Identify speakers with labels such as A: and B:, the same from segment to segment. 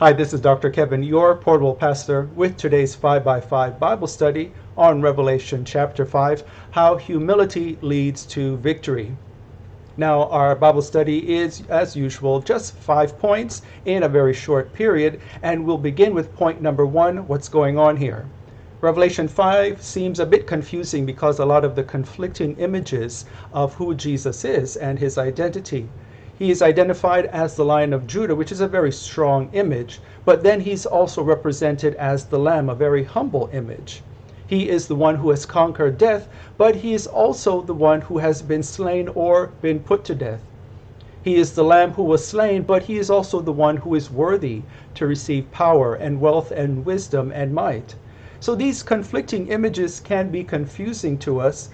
A: Hi, this is Dr. Kevin, your portable pastor, with today's 5 by 5 Bible study on Revelation chapter 5, How Humility Leads to Victory. Now, our Bible study is, as usual, just 5 points in a very short period, and we'll begin with point number 1, what's going on here. Revelation 5 seems a bit confusing because a lot of the conflicting images of who Jesus is and his identity. He is identified as the Lion of Judah, which is a very strong image, but then he's also represented as the Lamb, a very humble image. He is the one who has conquered death, but he is also the one who has been slain or been put to death. He is the Lamb who was slain, but he is also the one who is worthy to receive power and wealth and wisdom and might. So these conflicting images can be confusing to us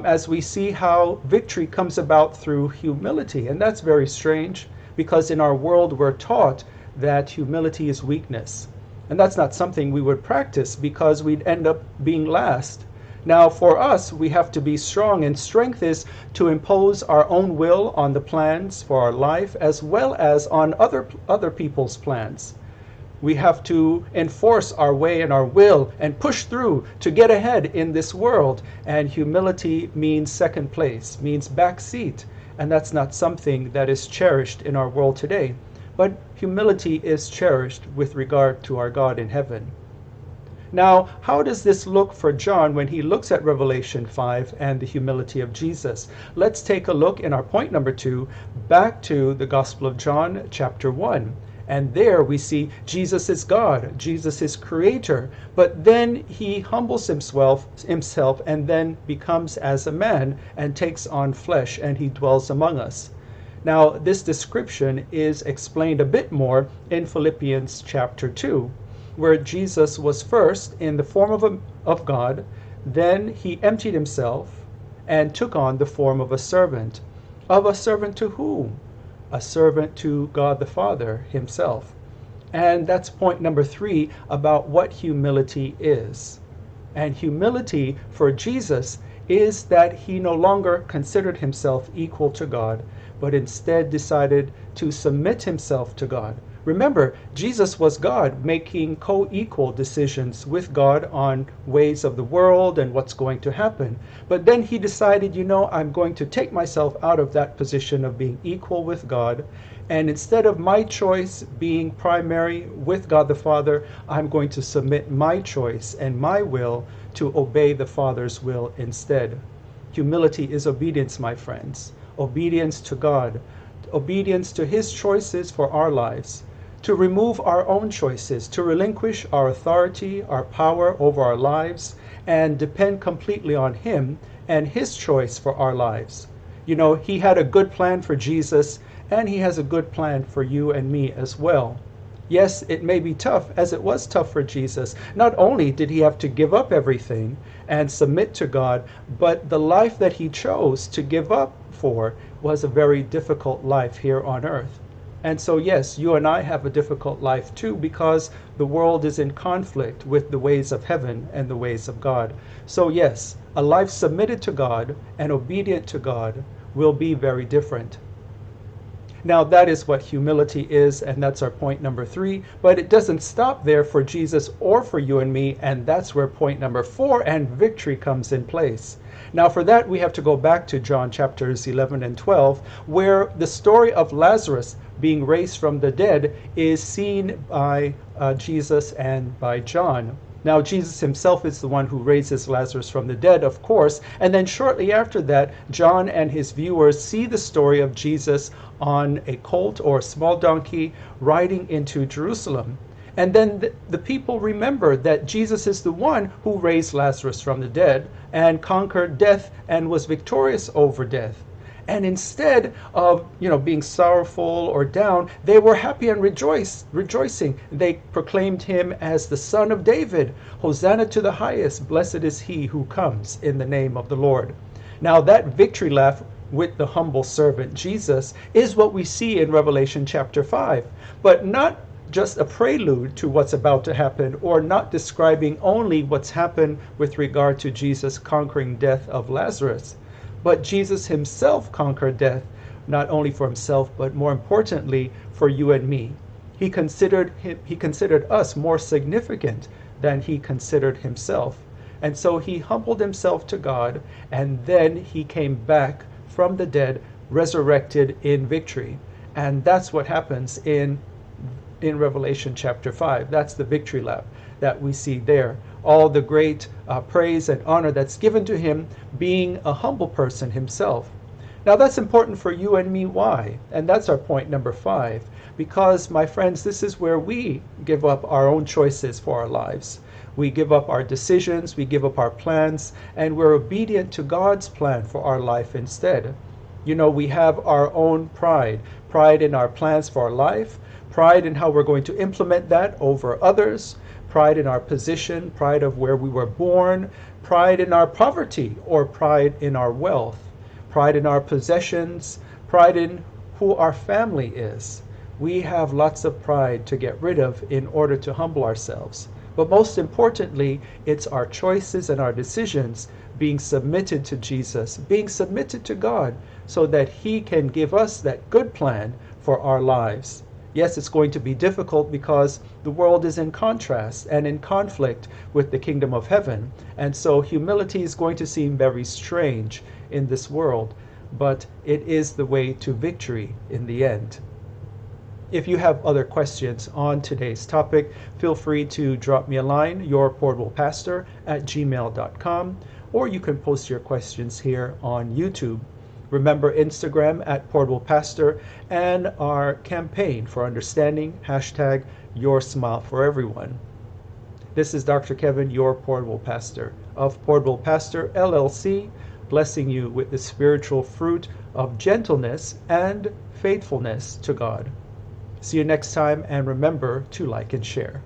A: as we see how victory comes about through humility. And that's very strange because in our world we're taught that humility is weakness. And that's not something we would practice because we'd end up being last. Now for us, we have to be strong, and strength is to impose our own will on the plans for our life as well as on other people's plans. We have to enforce our way and our will and push through to get ahead in this world. And humility means second place, means back seat. And that's not something that is cherished in our world today. But humility is cherished with regard to our God in heaven. Now, how does this look for John when he looks at Revelation 5 and the humility of Jesus? Let's take a look in our point number 2 back to the Gospel of John chapter 1. And there we see Jesus is God, Jesus is creator, but then he humbles himself and then becomes as a man and takes on flesh, and he dwells among us. Now, this description is explained a bit more in Philippians chapter 2, where Jesus was first in the form of God, then he emptied himself and took on the form of a servant. Of a servant to whom? A servant to God the Father himself. And that's point number 3 about what humility is. And humility for Jesus is that he no longer considered himself equal to God, but instead decided to submit himself to God. Remember, Jesus was God, making co-equal decisions with God on ways of the world and what's going to happen. But then he decided, I'm going to take myself out of that position of being equal with God. And instead of my choice being primary with God the Father, I'm going to submit my choice and my will to obey the Father's will instead. Humility is obedience, my friends. Obedience to God. Obedience to his choices for our lives. To remove our own choices, to relinquish our authority, our power over our lives, and depend completely on him and his choice for our lives. He had a good plan for Jesus, and he has a good plan for you and me as well. Yes, it may be tough, as it was tough for Jesus. Not only did he have to give up everything and submit to God, but the life that he chose to give up for was a very difficult life here on earth. And so, yes, you and I have a difficult life too, because the world is in conflict with the ways of heaven and the ways of God. So yes, a life submitted to God and obedient to God will be very different. Now, that is what humility is, and that's our point number 3. But it doesn't stop there for Jesus or for you and me, and that's where point number 4 and victory comes in place. Now, for that, we have to go back to John chapters 11 and 12, where the story of Lazarus being raised from the dead is seen by Jesus and by John. Now, Jesus himself is the one who raises Lazarus from the dead, of course, and then shortly after that, John and his viewers see the story of Jesus on a colt or a small donkey riding into Jerusalem. And then the people remember that Jesus is the one who raised Lazarus from the dead and conquered death and was victorious over death. And instead of, being sorrowful or down, they were happy and rejoicing. They proclaimed him as the Son of David. Hosanna to the highest. Blessed is he who comes in the name of the Lord. Now that victory laugh with the humble servant Jesus is what we see in Revelation chapter 5. But not just a prelude to what's about to happen, or not describing only what's happened with regard to Jesus conquering death of Lazarus. But Jesus himself conquered death, not only for himself, but more importantly, for you and me. He considered us more significant than he considered himself. And so he humbled himself to God, and then he came back from the dead, resurrected in victory. And that's what happens in Revelation chapter 5. That's the victory lap that we see there. All the great praise and honor that's given to him, being a humble person himself. Now that's important for you and me. Why? And that's our point number 5. Because, my friends, this is where we give up our own choices for our lives. We give up our decisions, we give up our plans, and we're obedient to God's plan for our life instead. You know, we have our own pride in our plans for our life, pride in how we're going to implement that over others, pride in our position, pride of where we were born, pride in our poverty or pride in our wealth, pride in our possessions, pride in who our family is. We have lots of pride to get rid of in order to humble ourselves. But most importantly, it's our choices and our decisions being submitted to Jesus, being submitted to God, so that he can give us that good plan for our lives. Yes, it's going to be difficult because the world is in contrast and in conflict with the kingdom of heaven. And so humility is going to seem very strange in this world, but it is the way to victory in the end. If you have other questions on today's topic, feel free to drop me a line, yourportablepastor@gmail.com, or you can post your questions here on YouTube. Remember Instagram @portablepastor and our campaign for understanding, #YourSmileForEveryone. This is Dr. Kevin, your Portable Pastor of Portable Pastor LLC, blessing you with the spiritual fruit of gentleness and faithfulness to God. See you next time, and remember to like and share.